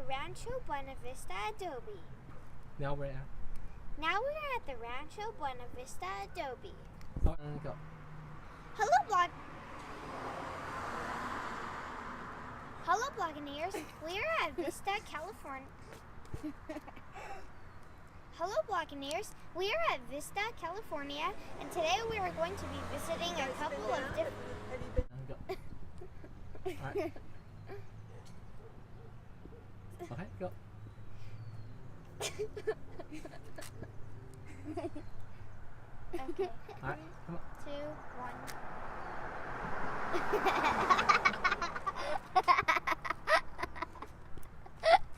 Rancho Buena Vista Adobe. Now we're at. Now we are at the Rancho Buena Vista Adobe. Oh, go. Hello, Blogineers. We are at Vista, California. Hello, Blogineers. We are at Vista, California, and today we are going to be visiting a couple of different. Go. Alright. Okay, go. Okay. Alright, come on. 2, 1.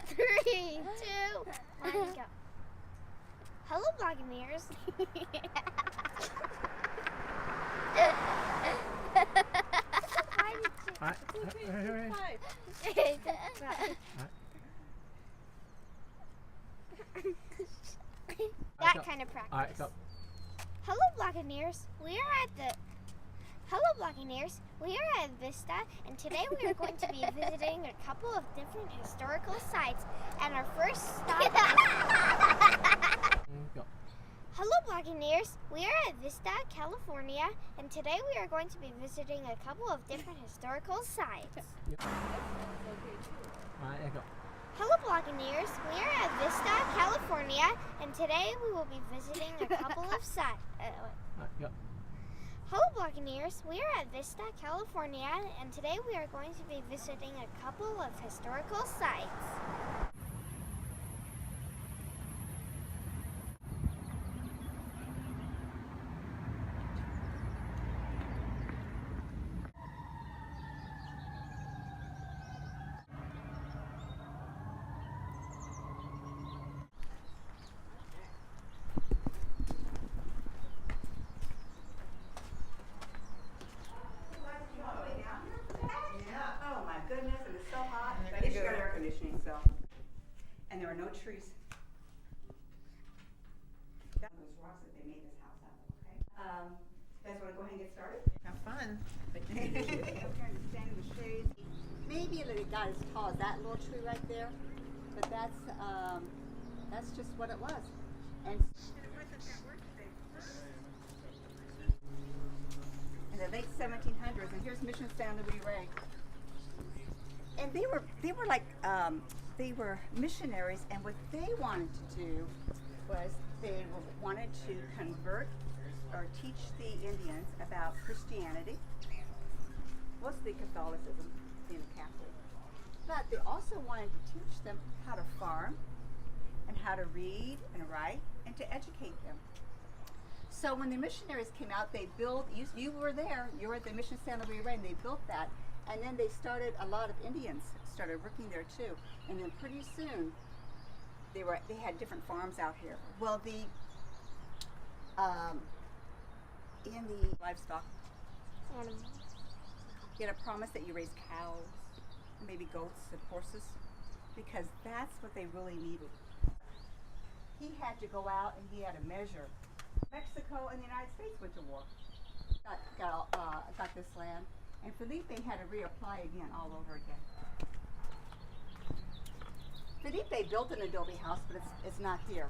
Three, 2, 1, go. Hello, Blogineers. Alright. That kind of practice. Alright, go. Hello, Blogineers. We are at Vista, and today we are going to be visiting a couple of different historical sites. And our first stop is... Go. Hello, Blogineers. We are at Vista, California, and today we are going to be visiting a couple of different historical sites. Alright, go. Hello, Blogineers. We are at Vista, California, and today we will be visiting a couple of sites. Alright, go. Hello, Blogineers. We are at Vista, California, and today we are going to be visiting a couple of historical sites. Goodness, it was so hot. At least you got air conditioning, so. And there were no trees. That was rocks that they made this house out of, okay? You guys want to go ahead and get started? Have fun. Up here and stand in the shade. Maybe not as tall as that little tree right there, but that's just what it was. And In the late 1700s, and here's Mission San Luis Rey. And they were missionaries, and what they wanted to do was they wanted to convert or teach the Indians about Christianity, mostly Catholicism, being a Catholic. But they also wanted to teach them how to farm and how to read and write and to educate them. So when the missionaries came out, they built, you were there, you were at the Mission San Luis Rey, and they built that. And then they started, a lot of Indians started working there too. And then pretty soon, they had different farms out here. Well, in the livestock, Animals. you had a promise that you raise cows, maybe goats and horses, because that's what they really needed. He had to go out and he had to measure. Mexico and the United States went to war, got this land. And Felipe had to reapply again, all over again. Felipe built an adobe house, but it's not here.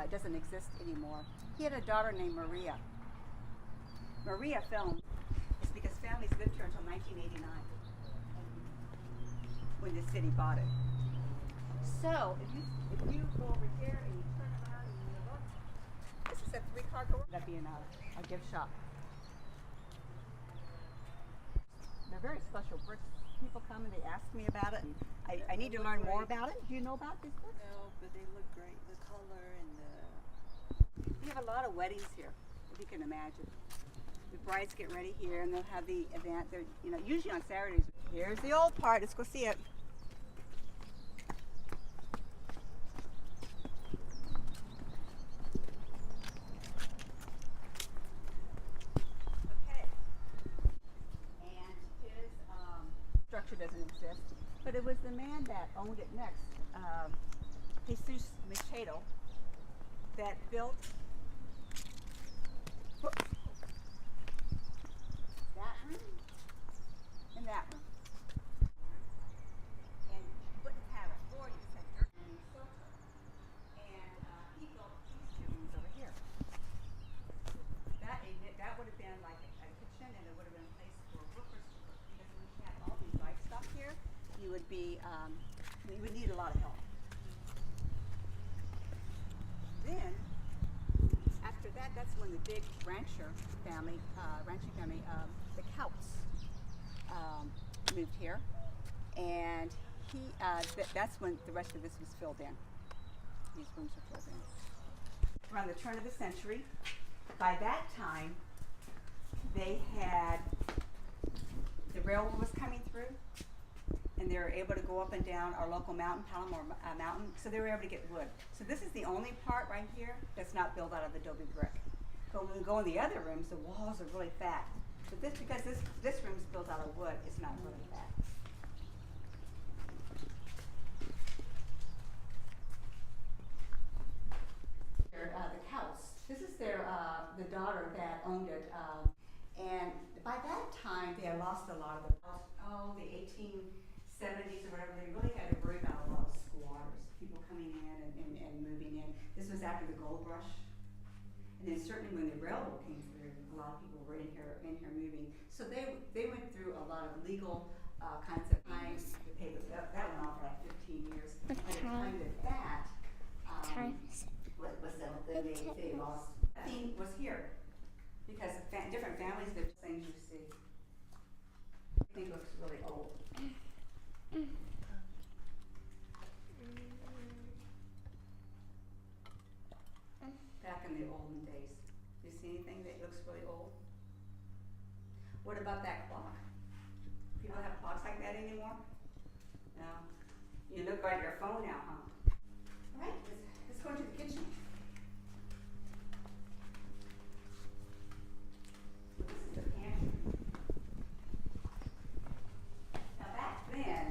It doesn't exist anymore. He had a daughter named Maria. Maria filmed. It's because families lived here until 1989, when the city bought it. So if you go over here and you turn around and you look, this is a 3-car garage. That'd be a gift shop. They're very special bricks. People come and they ask me about it, and I need to learn more about it. Do you know about these bricks? No, but they look great. The color and We have a lot of weddings here, if you can imagine. The brides get ready here, and they'll have the event. They're, usually on Saturdays. Here's the old part. Let's go see it. Structure doesn't exist, but it was the man that owned it next, Jesus Machado, that built that room and that room. And he wouldn't have had a 40 would be, we would need a lot of help. Then, after that, that's when the big ranching family, the Couts, moved here, and that's when the rest of this was filled in. These rooms were filled in. Around the turn of the century, by that time, they had, the railroad was coming through, and they were able to go up and down our local mountain, Palomar Mountain, so they were able to get wood. So this is the only part right here that's not built out of Adobe brick. But when we go in the other rooms, the walls are really fat. But because this room's built out of wood, it's not really fat. The Couts. This is the daughter that owned it, and by that time they had lost a lot of the 1870s or whatever. They really had to worry about a lot of squatters, people coming in and moving in. This was after the gold rush, and then certainly when the railroad came through, a lot of people were in here moving. So they went through a lot of legal kinds of fines. That went on for like 15 years. At the time that they lost. That thing was here because different families did things you see. I think it looks really old. Back in the olden days. Do you see anything that looks really old? What about that clock? People have clocks like that anymore? No. You look at your phone now, huh? All right, let's go into the kitchen. This is the pantry. Now back then,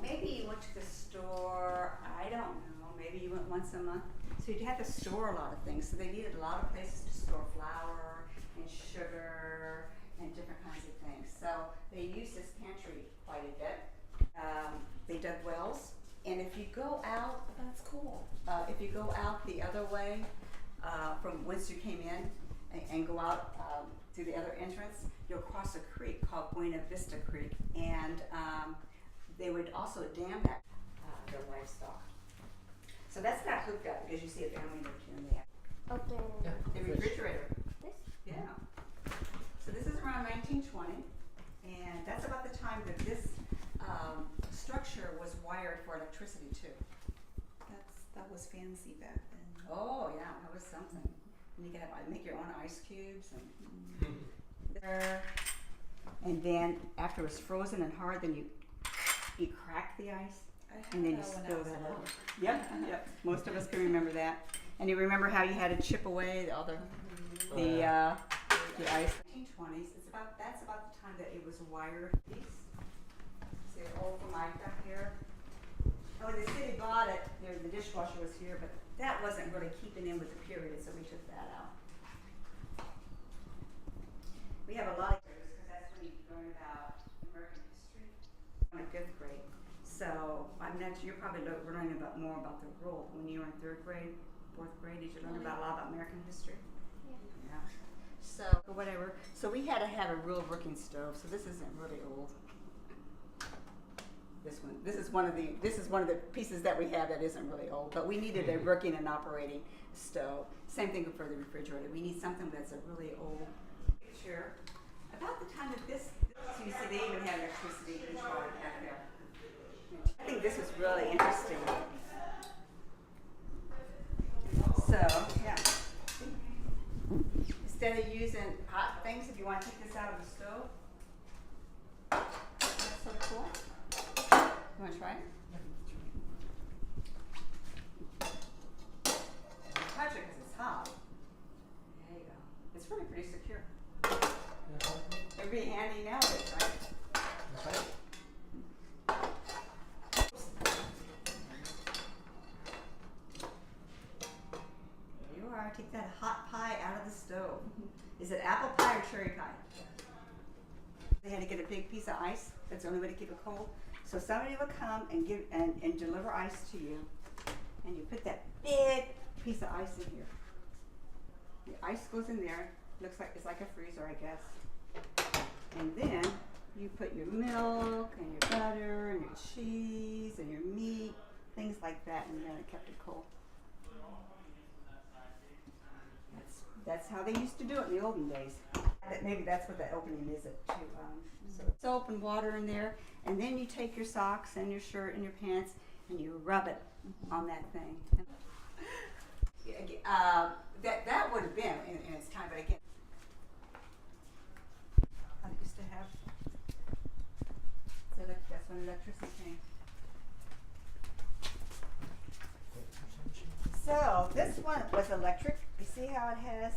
maybe you went to the store, I don't know, maybe you went once a month. So you'd have to store a lot of things. So they needed a lot of places to store flour and sugar and different kinds of things. So they used this pantry quite a bit. They dug wells. And if you go out, that's cool. If you go out the other way from whence you came in and go out through the other entrance, you'll cross a creek called Buena Vista Creek. And they would also dam that their livestock. So that's not hooked up because you see a family lived here in there. Open The refrigerator. this? Yeah. So this is around 1920, and that's about the time that this structure was wired for electricity too. That was fancy back then. Oh yeah, that was something. And you could make your own ice cubes and then after it was frozen and hard, then you crack the ice. And then you spill that out. Yep. Most of us can remember that. And you remember how you had to chip away all the ice. 1920s. That's about the time that it was wired. See the old Formica here. And when the city bought it, the dishwasher was here, but that wasn't really keeping in with the period, so we took that out. We have a lot of years because that's when you learn about American history in 5th grade. So you're probably learning more about the world when you were in 3rd grade, 4th grade. Did you learn about a lot about American history? Yeah. So whatever. So we had to have a real working stove. So this isn't really old. This one. This is one of the pieces that we have that isn't really old. But we needed a working and operating stove. Same thing for the refrigerator. We need something that's a really old picture. About the time that this. So you see, they even had electricity control back there. I think this was really interesting. So, yeah. Instead of using hot things, if you want to take this out of the stove, that's so cool. You want to try it? Touch it because it's hot. There you go. It's really pretty secure. It'd be handy nowadays, right? That's right. Take that hot pie out of the stove. Is it apple pie or cherry pie? They had to get a big piece of ice. That's the only way to keep it cold. So somebody would come and give and deliver ice to you, and you put that big piece of ice in here. The ice goes in there. Looks like it's like a freezer, I guess. And then You put your milk and your butter and your cheese and your meat, things like that, and then it kept it cold. That's how they used to do it in the olden days. Maybe that's what that opening is too. So soap and water in there, and then you take your socks and your shirt and your pants and you rub it on that thing. That would have been in its time, but again, I used to have. So that's when electricity came. So this one was electric. You see how it has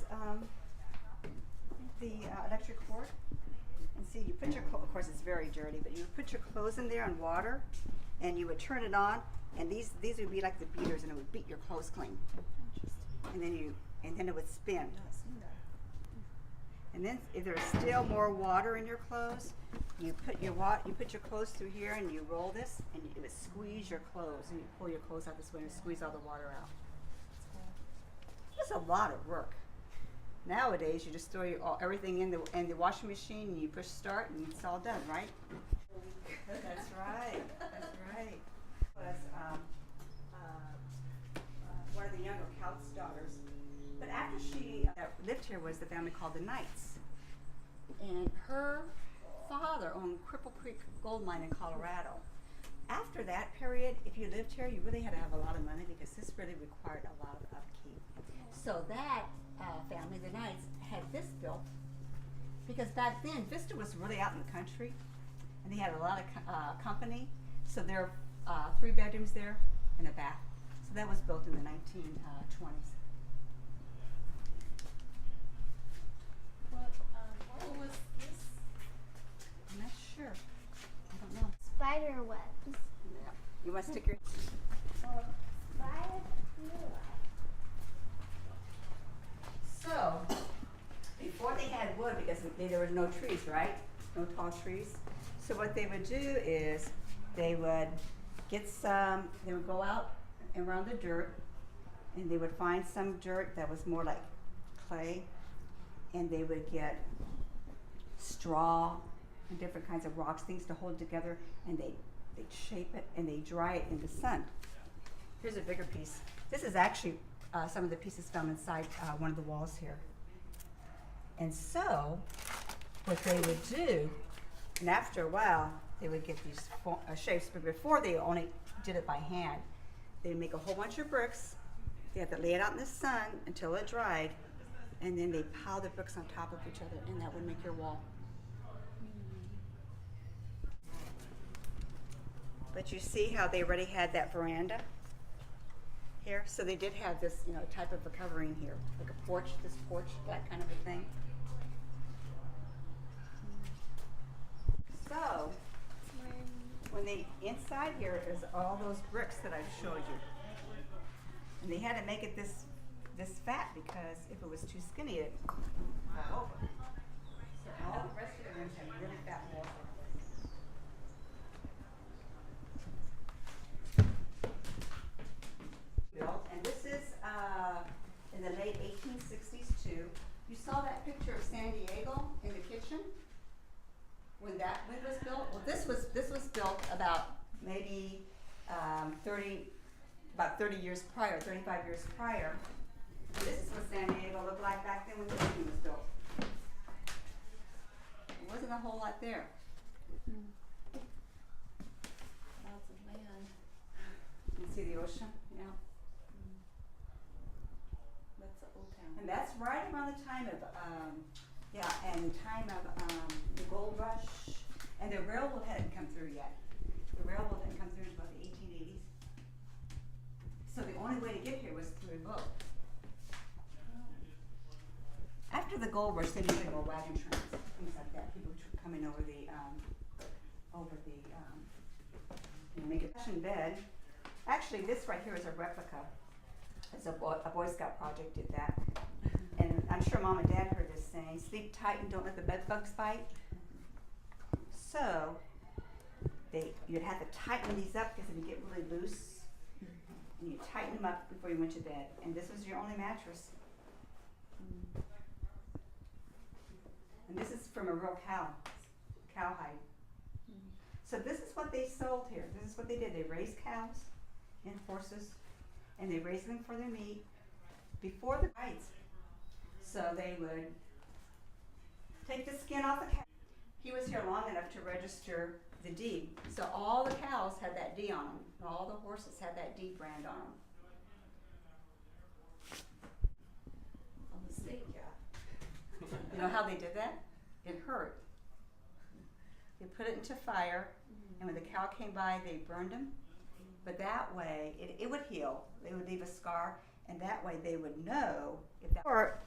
the electric cord? And see, you put your clothes, of course it's very dirty, but you would put your clothes in there in water, and you would turn it on, and these would be like the beaters, and it would beat your clothes clean. And then it would spin. And then if there's still more water in your clothes, you put your clothes through here, and you roll this, and it would squeeze your clothes, and you pull your clothes out this way and squeeze all the water out. It's a lot of work. Nowadays, you just throw everything in the washing machine, and you push start, and it's all done, right? That's right. That's right. Was one of the younger Count's daughters. But after she lived here was the family called the Knights, and her father owned Cripple Creek Gold Mine in Colorado. After that period, if you lived here, you really had to have a lot of money because this really required a lot of upkeep. So that family, the Knights, had this built because back then Vista was really out in the country, and they had a lot of company. So there are 3 bedrooms there and a bath. So that was built in the 1920s. What was this? I'm not sure. I don't know. Spider webs. Yeah. You want to stick your... So, before they had wood, because there were no trees, right? No tall trees. So what they would do is they would get some, they would go out around the dirt, and they would find some dirt that was more like clay, and they would get straw and different kinds of rocks, things to hold together, and they'd shape it and they dry it in the sun. Here's a bigger piece. This is actually some of the pieces found inside one of the walls here. And so, what they would do, and after a while, they would get these shapes, but before they only did it by hand. They'd make a whole bunch of bricks. They had to lay it out in the sun until it dried, and then they pile the bricks on top of each other, and that would make your wall. But you see how they already had that veranda here? So they did have this, type of a covering here, like a porch, this porch, that kind of a thing. So, when they, inside here is all those bricks that I showed you. And they had to make it this fat because if it was too skinny, it would fall over. So all the rest of the rooms have really fat walls. And this is in the late 1860s too. You saw that picture of San Diego in the kitchen when that one was built. Well, this was built about maybe 30 years prior, 35 years prior. And this is what San Diego looked like back then when this thing was built. There wasn't a whole lot there. Lots of land. You can see the ocean, That's the old town. And that's right around the time of, the gold rush. And the railroad hadn't come through yet. The railroad hadn't come through until the 1880s. So the only way to get here was through a boat. After the gold rush, then you had more wagon trains, things like that. People coming over make a fashion bed. Actually, this right here is a replica. It's a Boy Scout project did that. And I'm sure Mom and Dad heard this saying, sleep tight and don't let the bed bugs bite. So, you'd have to tighten these up because if you get really loose, and you tighten them up before you went to bed. And this was your only mattress. And this is from a real cowhide. So this is what they sold here. This is what they did. They raised cows and horses, and they raised them for their meat before the rights. So they would take the skin off the cow. He was here long enough to register the deed. So all the cows had that D on them, and all the horses had that D brand on them. On the stake, yeah. You know how they did that? It hurt. They put it into fire, and when the cow came by, they burned them. But that way, it would heal. They would leave a scar, and that way they would know if that. Or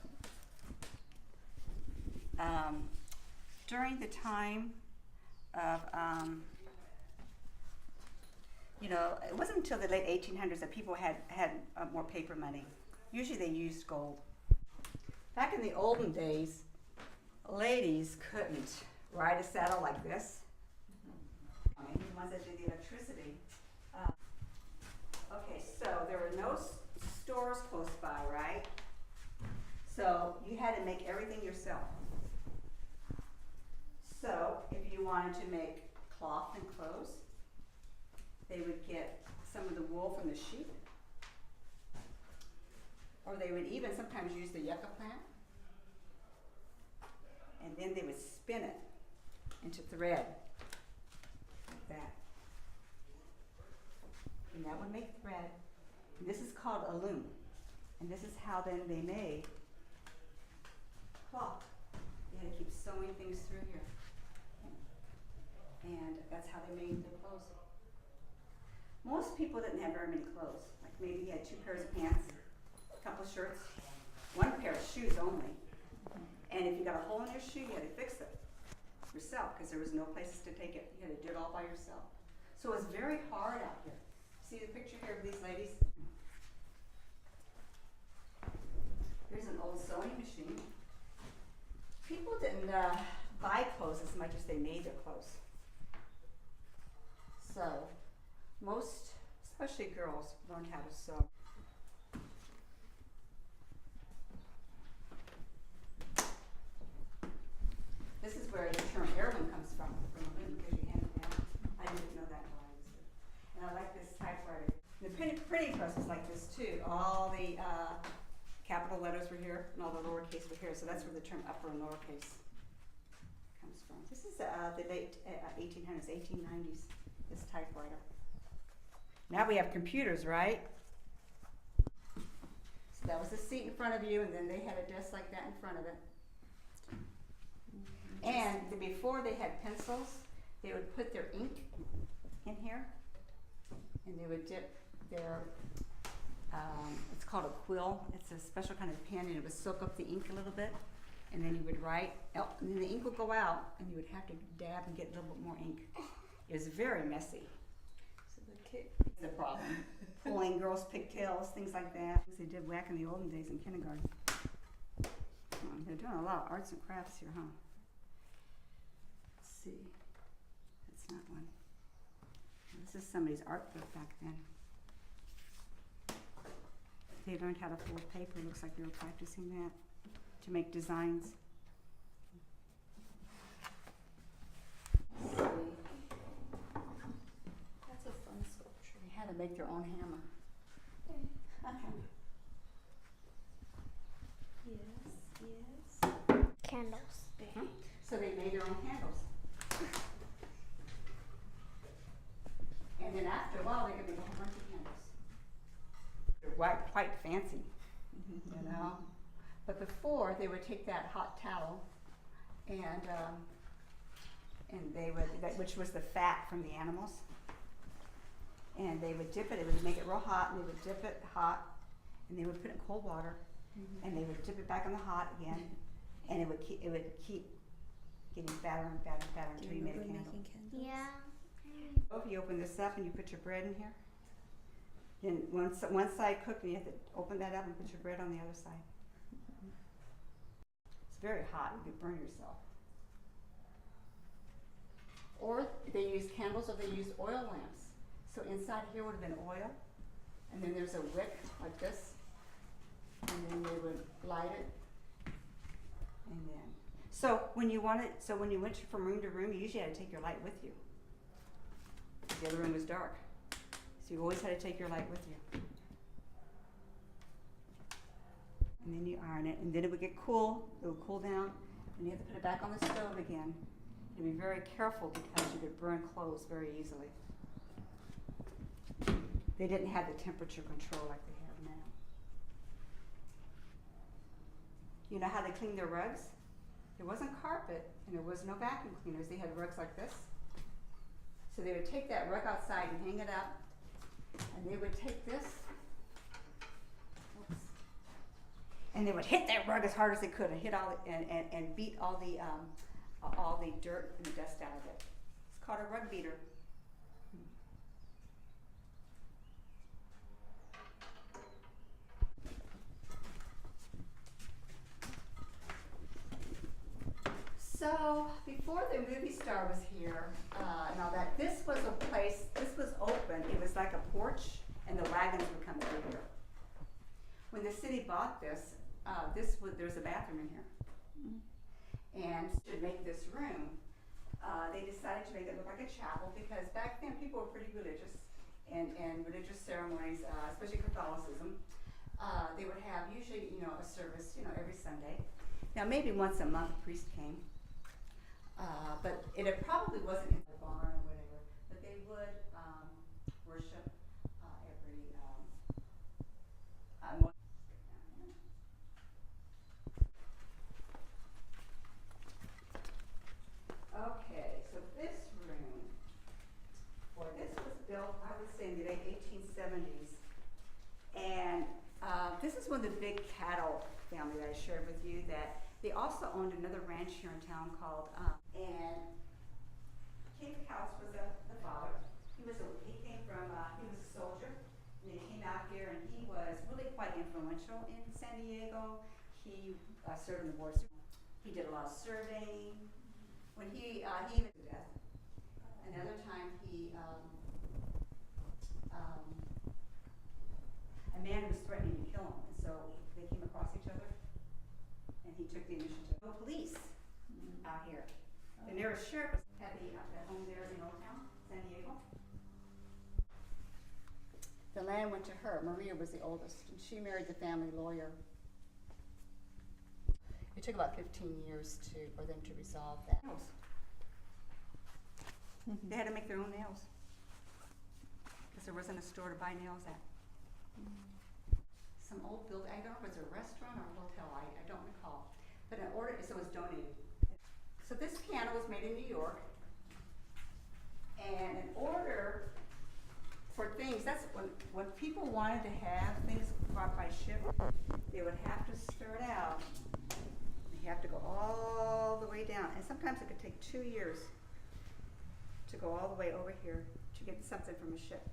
during the time of, you know, it wasn't until the late 1800s that people had more paper money. Usually they used gold. Back in the olden days, ladies couldn't ride a saddle like this. I mean, the ones that did the electricity. Okay, so there were no stores close by, right? So you had to make everything yourself. So if you wanted to make cloth and clothes, they would get some of the wool from the sheep, or they would even sometimes use the yucca plant, and then they would spin it into thread, like that. And that would make thread. And this is called a loom. And this is how then they made cloth. They had to keep sewing things through here. And that's how they made their clothes. Most people didn't have very many clothes. Like maybe you had 2 pairs of pants, a couple shirts, 1 pair of shoes only. And if you got a hole in your shoe, you had to fix it yourself because there was no places to take it. You had to do it all by yourself. So it was very hard out here. See the picture here of these ladies? Here's an old sewing machine. People didn't buy clothes as much as they made their clothes. So most, especially girls, learned how to sew. This is where the term heirloom comes from a loom, because you hand it down. I didn't know that while I was here. And I like this typewriter. The printing press was like this too. All the capital letters were here, and all the lowercase were here. So that's where the term upper and lowercase comes from. This is the late 1800s, 1890s, this typewriter. Now we have computers, right? So that was the seat in front of you, and then they had a desk like that in front of it. And before they had pencils, they would put their ink in here, and they would dip their, it's called a quill. It's a special kind of pen, and it would soak up the ink a little bit, and then you would write, and then the ink would go out, and you would have to dab and get a little bit more ink. It was very messy. So the kid. The problem. Pulling girls' pigtails, things like that. They did back in the olden days in kindergarten. They're doing a lot of arts and crafts here, huh? Let's see. That's not one. This is somebody's art book back then. They learned how to fold paper. Looks like they were practicing that to make designs. That's a fun sculpture. They had to make their own hammer. Yes. Candles. So they made their own candles. And then after a while, they could make a whole bunch of candles. They're quite fancy, you know. But before, they would take that hot towel, and they would, which was the fat from the animals, and they would dip it. It would make it real hot, and they would dip it hot, and they would put it in cold water, and they would dip it back in the hot again, and it would keep getting fatter and fatter and fatter until you made a candle. Yeah. If you open this up and you put your bread in here, then one side cooked, and you have to open that up and put your bread on the other side. It's very hot. You could burn yourself. Or they used candles, or they used oil lamps. So inside here would have been oil, and then there's a wick like this, and then they would light it, and then. So when you went from room to room, you usually had to take your light with you. The other room was dark. So you always had to take your light with you. And then you iron it, and then it would get cool. It would cool down, and you have to put it back on the stove again. You have to be very careful because you could burn clothes very easily. They didn't have the temperature control like they have now. You know how they clean their rugs? There wasn't carpet, and there was no vacuum cleaners. They had rugs like this. So they would take that rug outside and hang it up, and they would take this, oops, and they would hit that rug as hard as they could and hit all the, and beat all the dirt and the dust out of it. It's called a rug beater. So before the movie star was here and all that, this was a place, this was open. It was like a porch, and the wagons would come through here. When the city bought this, there's a bathroom in here. And to make this room, they decided to make it look like a chapel because back then people were pretty religious, and religious ceremonies, especially Catholicism, they would have usually, a service, every Sunday. Now maybe once a month a priest came. But it probably wasn't in the barn or whatever, but they would worship every Okay, so this room, this was built, I would say, in the late 1870s, and this is one of the big cattle family that I shared with you that they also owned another ranch here in town called, and King House was the father. He came from, he was a soldier, and he came out here, and he was really quite influential in San Diego. He served in the war. He did a lot of surveying. When he even to death. Another time a man was threatening to kill him, and so they came across each other, and he took the initiative. No police out here. The nearest sheriff had the home there in Old Town, San Diego. The land went to her. Maria was the oldest, and she married the family lawyer. It took about 15 years for them to resolve that. They had to make their own nails because there wasn't a store to buy nails at. Some old building, I don't know if it was a restaurant or a hotel, I don't recall. But so it was donated. So this piano was made in New York, and in order for things, that's when people wanted to have things brought by ship, they would have to start out. You have to go all the way down, and sometimes it could take 2 years to go all the way over here to get something from a ship.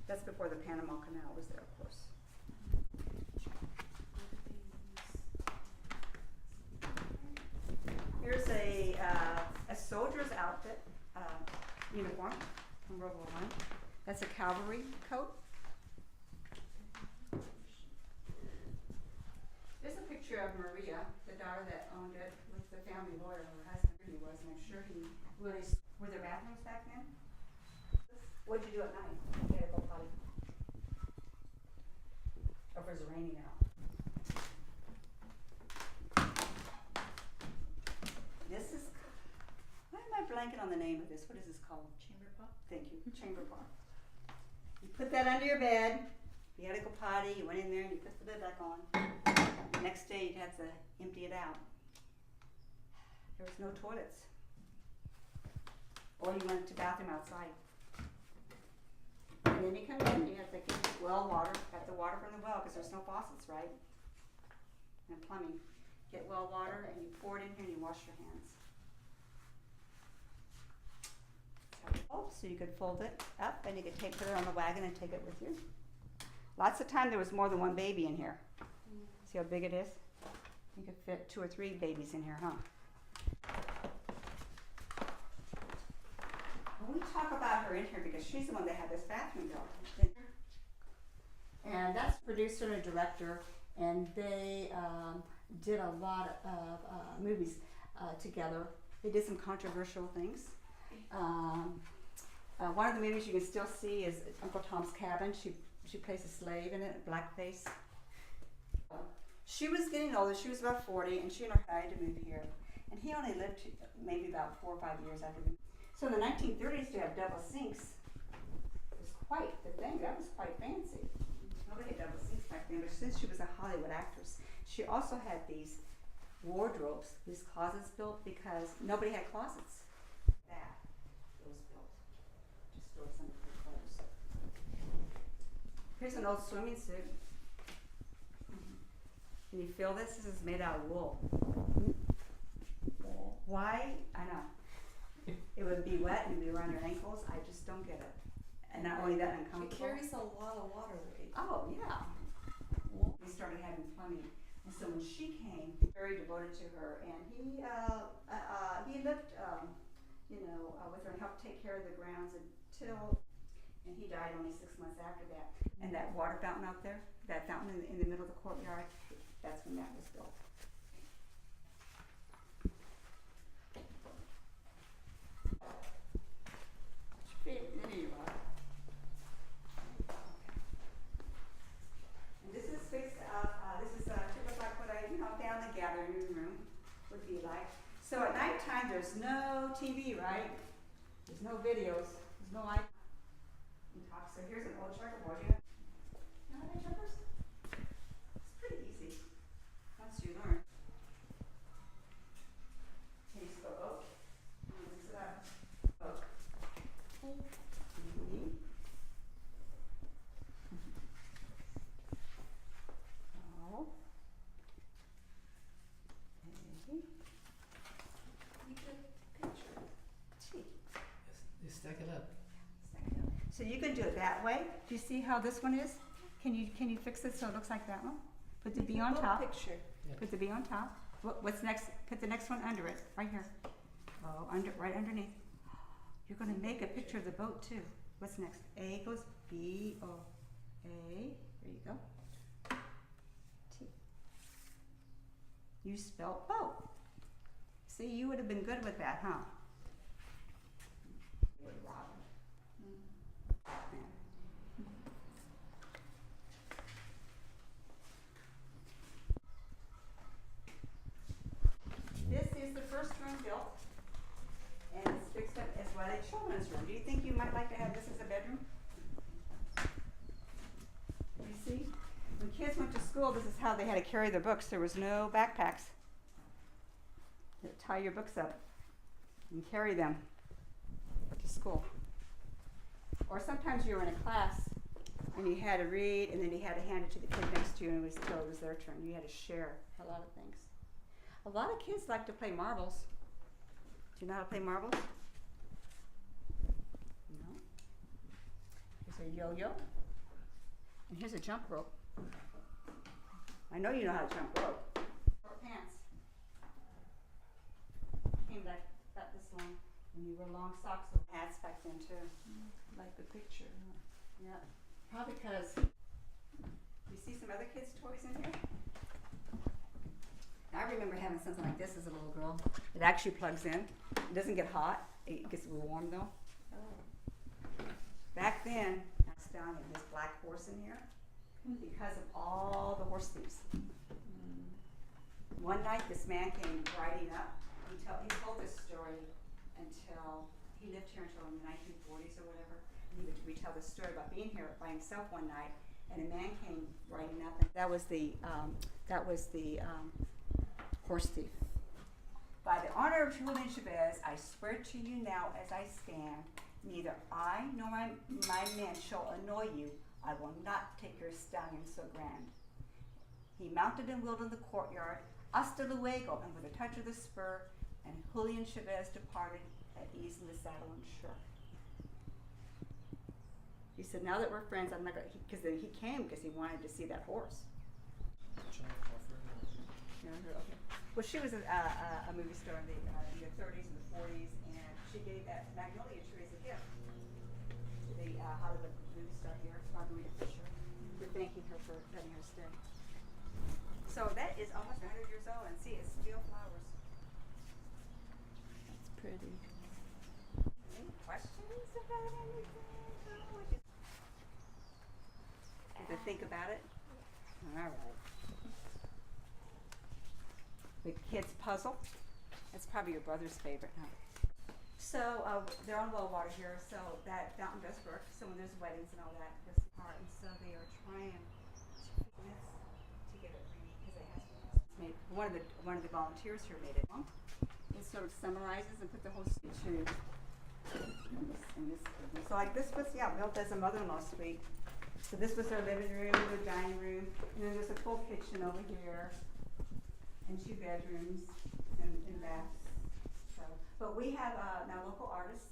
That's before the Panama Canal was there, of course. Here's a soldier's outfit, uniform from World War I. That's a cavalry coat. There's a picture of Maria, the daughter that owned it, with the family lawyer, her husband he was, and I'm sure he really. Were there bathrooms back then? What'd you do at night? You had to go potty. Or if it was raining out. This is, why am I blanking on the name of this? What is this called? Chamber pot. Thank you, chamber pot. You put that under your bed. If you had to go potty, you went in there and you put the lid back on. The next day you'd have to empty it out. There was no toilets. Or you went to the bathroom outside. And then you come in, you have to get well water, got the water from the well because there's no faucets, right? And plumbing. Get well water and you pour it in here and you wash your hands. So you could fold it up and you could put it on the wagon and take it with you. Lots of time there was more than one baby in here. See how big it is? You could fit 2 or 3 babies in here, huh? We talk about her in here because she's the one that had this bathroom built. And that's the producer and a director, and they did a lot of movies together. They did some controversial things. One of the movies you can still see is Uncle Tom's Cabin. She plays a slave in it, blackface. She was getting older. She was about 40, and she and her decided to move here. And he only lived maybe about 4 or 5 years after them. So in the 1930s, to have double sinks was quite the thing. That was quite fancy. Nobody had double sinks back then, but since she was a Hollywood actress, she also had these wardrobes, these closets built because nobody had closets. That was built to store some of her clothes. Here's an old swimming suit. Can you feel this? This is made out of wool. Why? I know. It would be wet and be around your ankles. I just don't get it. And not only that, uncomfortable. It carries a lot of water weight. Oh, yeah. We started having plumbing. And so when she came, very devoted to her, and he lived, with her and helped take care of the grounds until, and he died only 6 months after that. And that water fountain out there, that fountain in the middle of the courtyard, that's when that was built. There you are. And this is fixed up. This is typical like what I, down the gathering room would be like. So at nighttime, there's no TV, right? There's no videos. There's no iPad. So here's an old checkerboard. You know how to play checkers? It's pretty easy once you learn. Can you spell oak? Mix it up. Oak. Mm-hmm. Oh. Okay. You took a picture. Gee. You stack it up. So you can do it that way. Do you see how this one is? Can you fix it so it looks like that one? Put the B on Little top. picture. Yeah. Put the B on top. What's next? Put the next one under it, right here. Oh, right underneath. You're going to make a picture of the boat too. What's next? A goes B O A. There you go. T. You spelled boat. See, you would have been good with that, huh? This is the first room built, and it's fixed up as well as a children's room. Do you think you might like to have this as a bedroom? You see? When kids went to school, this is how they had to carry their books. There was no backpacks. You tie your books up and carry them to school. Or sometimes you were in a class and you had to read, and then you had to hand it to the kid next to you, and it was their turn. You had to share a lot of things. A lot of kids like to play marbles. Do you know how to play marbles? No? Here's a yo-yo. And here's a jump rope. I know you know how to jump rope. Short pants. Came back about this long. And you wore long socks with hats back then too. Like the picture. Yeah. Probably because you see some other kids' toys in here? I remember having something like this as a little girl. It actually plugs in. It doesn't get hot. It gets a little warm though. Oh. Back then, I was down in this black horse in here because of all the horse thieves. One night, this man came riding up. He told this story until he lived here until in the 1940s or whatever. And he would retell this story about being here by himself one night, and a man came riding up, and that was the horse thief. By the honor of Julian Chavez, I swear to you now as I stand, neither I nor my men shall annoy you. I will not take your stallion so grand. He mounted and wheeled in the courtyard, hasta luego, and with a touch of the spur, and Julian Chavez departed at ease in the saddle and sure. He said, now that we're friends, I'm not going to, because he came because he wanted to see that horse. Okay. Well, she was a movie star in the 30s and the 40s, and she gave that magnolia tree as a gift to the Hollywood movie star here, Margarita Fisher. We're thanking her for letting her stay. So that is almost 100 years old, and see, it's still flowers. That's pretty. Any questions about any think about it? All right. The kids puzzle. That's probably your brother's favorite, huh? So they're on well water here, so that fountain does work. So when there's weddings and all that, this part, and so they are trying to get it because it has to be made. One of the volunteers here made it. It sort of summarizes and put the whole to. So like this was built as a mother-in-law suite. So this was their living room, their dining room, and then there's a full kitchen over here, and 2 bedrooms and baths. So, but we have now local artists